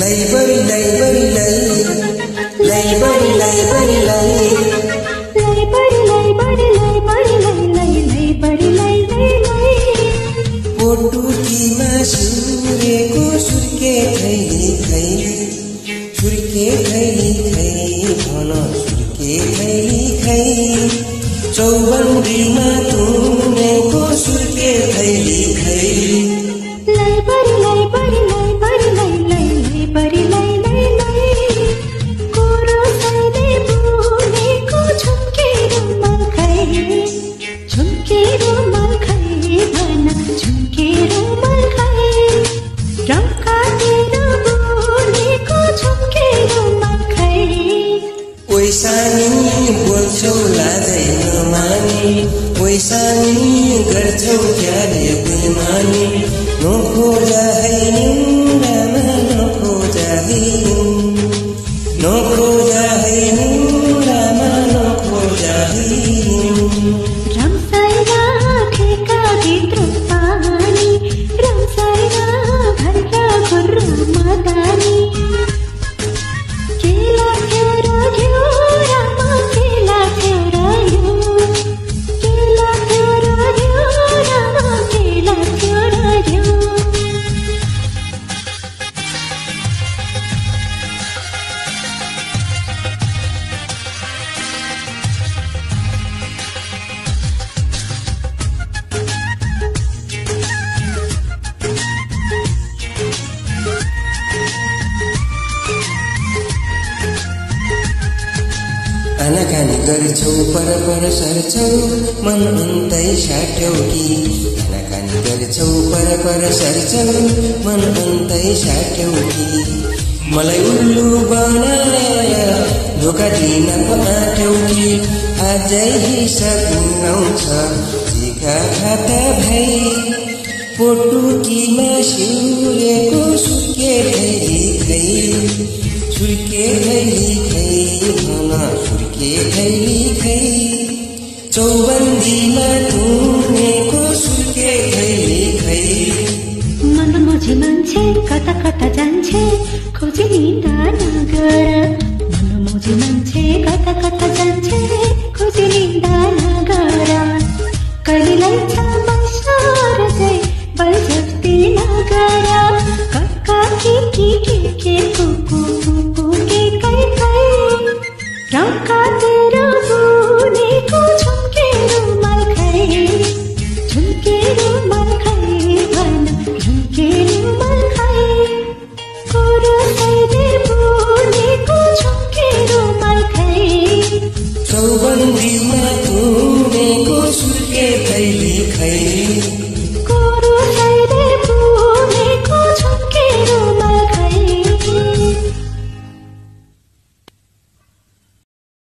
लै बरी लै बरी लै लै बरी लै बरी लै लै बरी लै बरी लै बरी लै लै लै बरी लै लै लै पोटुकीमा सुरेको सुर्के खैली खैली सुर्के खैली खै भन सुर्के खैली खै चौबन्दीमा तुनेको सुर्के खैली खैली लै बरी लै बरी लै बरी लै लै लै बरी लै लै लै कोरो सैले बुनेको झुम्के रुमाल खै झुम्के रुमाल खै भन झुम्के रुमाल खै रङ काटेर बुनेको झुम्के रुमाल खै ओइ सानी बोल्छौ लाजै नमानी ओइ सानी गर्छौ क्यारे बेमानी नखोजा है निरामा नखोजा है निरामा नखोजा है रमसाई राखेका भित्र पानी रमसाई घरका घुर्रो मदानी केला खेर घ्यौ रामा केला खेर घ्यौ केला खेर घ्यौ रामा केला खेर घ्यौ आनाकानी गर्छौ पर सर्छौ मन अन्तै साट्यौ कि आनाकानी गर्छौ पर सर्छौ मन अन्तै साट्यौ कि मलाई उल्लु बनाएर धोका दिन आँट्यौ कि आजै हिसाब आउँछ जिका खाता भाइ पोटुकीमा सिउरेको सुर्के खैली खैली सुर्के खैली खै भन सुर्के खैली खै चौबन्दीमा तुनेको सुर्के खैली खै मनमोजी मान्छे कता कता जान्छे खोजी निन्दा नगर मनमोजी मान्छे कता कता जान्छे खोजी निन्दा नगर कहिलेलाई छ